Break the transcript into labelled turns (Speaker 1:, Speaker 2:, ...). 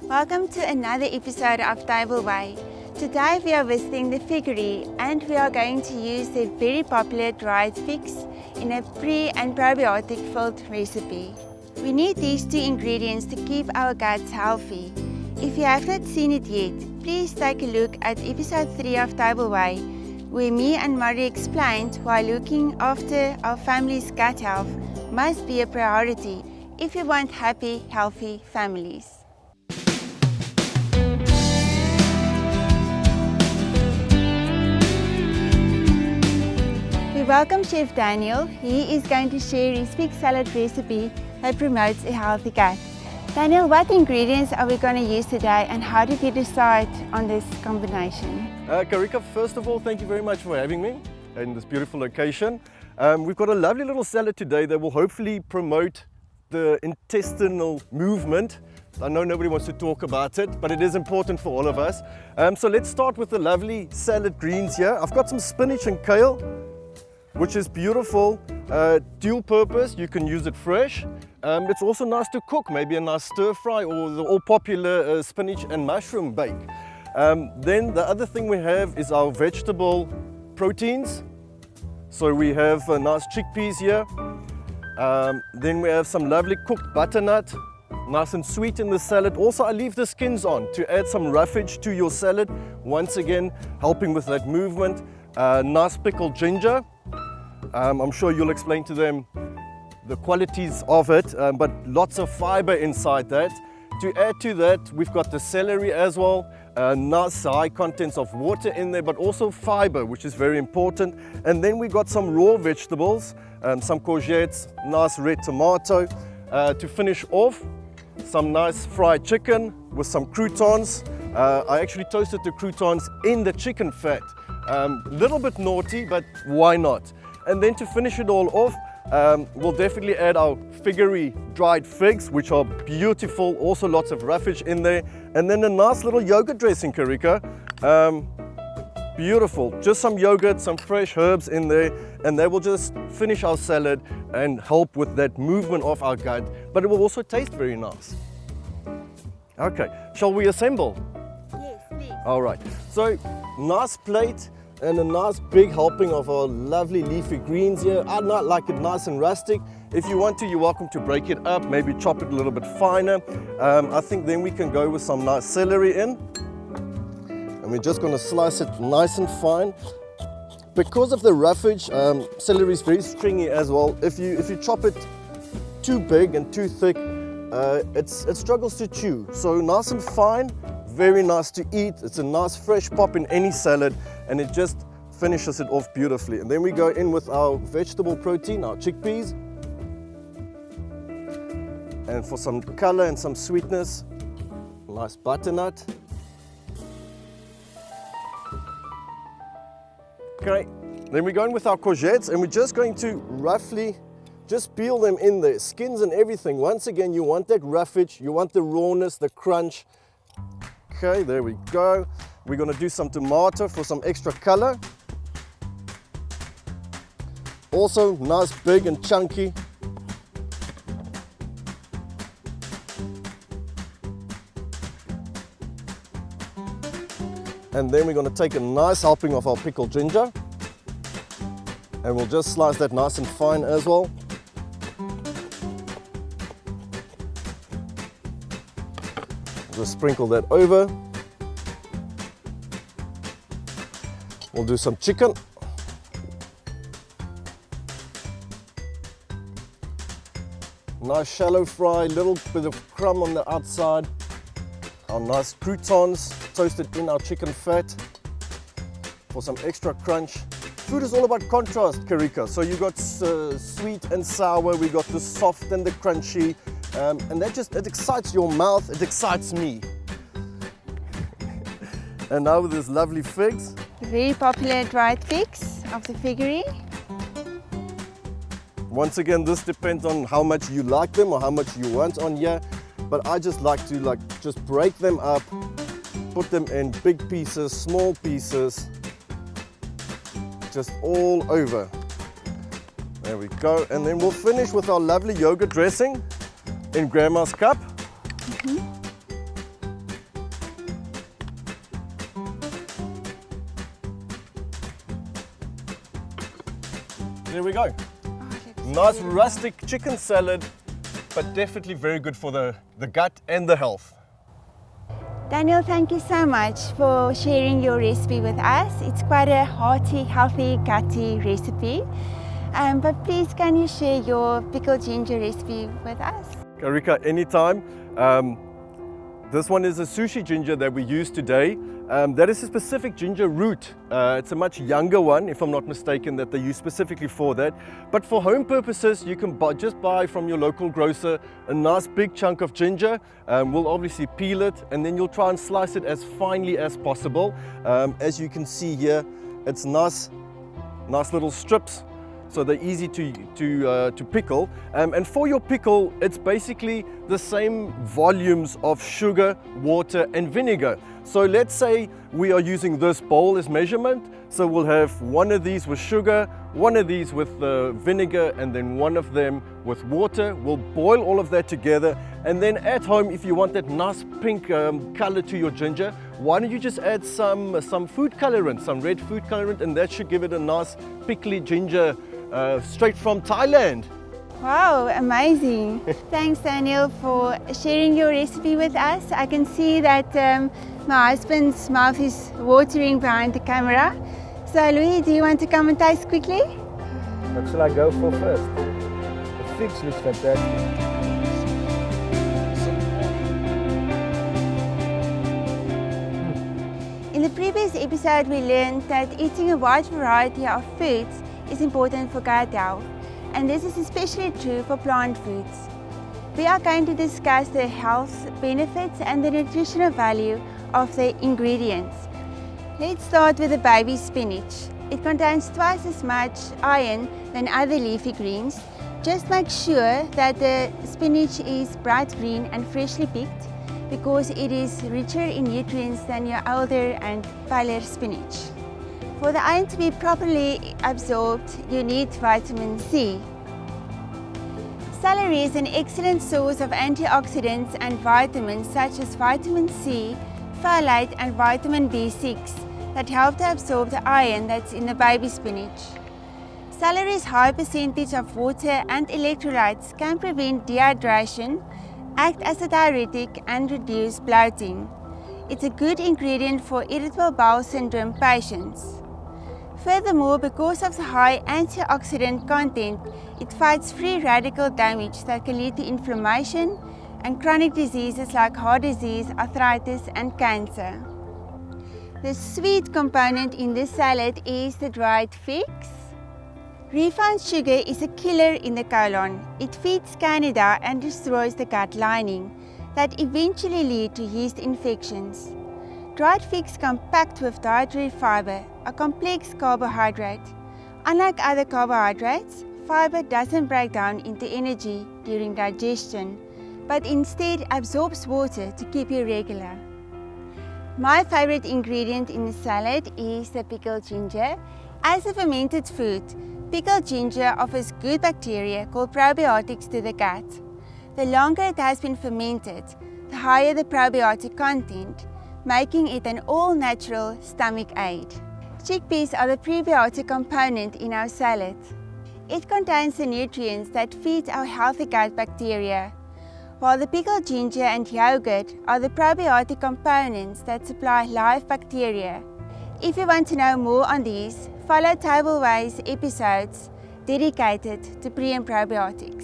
Speaker 1: Welcome to another episode of Tableway. Today we are visiting the Figary and we are going to use the very popular dried figs in a pre and probiotic filled recipe. We need these two ingredients to keep our guts healthy. If you have not seen it yet, please take a look at episode 3 of Tableway, where me and Murray explained why looking after our family's gut health must be a priority if you want happy, healthy families. We welcome Chef Daniel. He is going to share his fig salad recipe that promotes a healthy gut. Daniel, what ingredients are we going to use today and how did you decide on this combination?
Speaker 2: Karika, first of all, thank you very much for having me in this beautiful location. We've got a lovely little salad today that will hopefully promote the intestinal movement. I know nobody wants to talk about it, but it is important for all of us. So let's start with the lovely salad greens here. I've got some spinach and kale, which is beautiful, dual purpose. You can use it fresh. It's also nice to cook, maybe a nice stir fry or the all popular spinach and mushroom bake. Then the other thing we have is our vegetable proteins. So we have nice chickpeas here. Then we have some lovely cooked butternut, nice and sweet in the salad. Also, I leave the skins on to add some roughage to your salad. Once again, helping with that movement. Nice pickled ginger. I'm sure you'll explain to them the qualities of it, but lots of fiber inside that. To add to that, we've got the celery as well. Nice high contents of water in there, but also fiber, which is very important. And then we got some raw vegetables, some courgettes, nice red tomato. To finish off, some nice fried chicken with some croutons. I actually toasted the croutons in the chicken fat. Little bit naughty, but why not? And then to finish it all off, we'll definitely add our Figary dried figs, which are beautiful, also lots of roughage in there. And then a nice little yogurt dressing, Karika. Beautiful, just some yogurt, some fresh herbs in there, and they will just finish our salad and help with that movement of our gut, but it will also taste very nice. Okay, shall we assemble?
Speaker 1: Yes, please.
Speaker 2: All right, so nice plate and a nice big helping of our lovely leafy greens here. I not like it nice and rustic. If you want to, you're welcome to break it up, maybe chop it a little bit finer. I think then we can go with some nice celery in. And we're just going to slice it nice and fine. Because of the roughage, celery is very stringy as well. If you chop it too big and too thick, it struggles to chew. So nice and fine, very nice to eat. It's a nice fresh pop in any salad, and it just finishes it off beautifully. And then we go in with our vegetable protein, our chickpeas. And for some color and some sweetness, nice butternut. Okay, then we go in with our courgettes, and we're just going to roughly just peel them in there, skins and everything. Once again, you want that roughage, you want the rawness, the crunch. Okay, there we go. We're going to do some tomato for some extra color. Also nice, big and chunky. And then we're going to take a nice helping of our pickled ginger. And we'll just slice that nice and fine as well. Just sprinkle that over. We'll do some chicken. Nice shallow fry, little bit of crumb on the outside. Our nice croutons toasted in our chicken fat for some extra crunch. Food is all about contrast, Karika. So you got sweet and sour, we got the soft and the crunchy, and it excites your mouth, it excites me. And now with these lovely figs.
Speaker 1: Very popular dried figs of the Figary.
Speaker 2: Once again, this depends on how much you like them or how much you want on here. But I just like to just break them up, put them in big pieces, small pieces, just all over. There we go. And then we'll finish with our lovely yogurt dressing in Grandma's cup. There we go.
Speaker 1: Oh, looks
Speaker 2: Nice
Speaker 1: beautiful.
Speaker 2: rustic chicken salad, but definitely very good for the gut and the health.
Speaker 1: Daniel, thank you so much for sharing your recipe with us. It's quite a hearty, healthy, gutty recipe. But please, can you share your pickled ginger recipe with us?
Speaker 2: Karika, anytime. This one is a sushi ginger that we use today. That is a specific ginger root. It's a much younger one, if I'm not mistaken, that they use specifically for that. But for home purposes, you can just buy from your local grocer a nice big chunk of ginger. We'll obviously peel it, and then you'll try and slice it as finely as possible. As you can see here, it's nice little strips. So they're easy to pickle. And for your pickle, it's basically the same volumes of sugar, water and vinegar. So let's say we are using this bowl as measurement. So we'll have one of these with sugar, one of these with vinegar, and then one of them with water. We'll boil all of that together. And then at home, if you want that nice pink color to your ginger, why don't you just add some food colorant, some red food colorant, and that should give it a nice pickly ginger straight from Thailand.
Speaker 1: Wow, amazing. Thanks, Daniel, for sharing your recipe with us. I can see that my husband's mouth is watering behind the camera. So, Louis, do you want to come and taste quickly?
Speaker 3: What shall I go for first? The figs looks fantastic.
Speaker 1: In the previous episode, we learned that eating a wide variety of foods is important for gut health, and this is especially true for plant foods. We are going to discuss the health benefits and the nutritional value of the ingredients. Let's start with the baby spinach. It contains twice as much iron than other leafy greens. Just make sure that the spinach is bright green and freshly picked, because it is richer in nutrients than your older and paler spinach. For the iron to be properly absorbed, you need vitamin C. Celery is an excellent source of antioxidants and vitamins such as vitamin C, folate and vitamin B6 that help to absorb the iron that's in the baby spinach. Celery's high percentage of water and electrolytes can prevent dehydration, act as a diuretic and reduce bloating. It's a good ingredient for irritable bowel syndrome patients. Furthermore, because of the high antioxidant content, it fights free radical damage that can lead to inflammation and chronic diseases like heart disease, arthritis and cancer. The sweet component in this salad is the dried figs. Refined sugar is a killer in the colon. It feeds Candida and destroys the gut lining that eventually lead to yeast infections. Dried figs come packed with dietary fiber, a complex carbohydrate. Unlike other carbohydrates, fiber doesn't break down into energy during digestion, but instead absorbs water to keep you regular. My favorite ingredient in the salad is the pickled ginger. As a fermented food, pickled ginger offers good bacteria called probiotics to the gut. The longer it has been fermented, the higher the probiotic content, making it an all-natural stomach aid. Chickpeas are the prebiotic component in our salad. It contains the nutrients that feed our healthy gut bacteria, while the pickled ginger and yogurt are the probiotic components that supply live bacteria. If you want to know more on these, follow Tableway's episodes dedicated to pre and probiotics.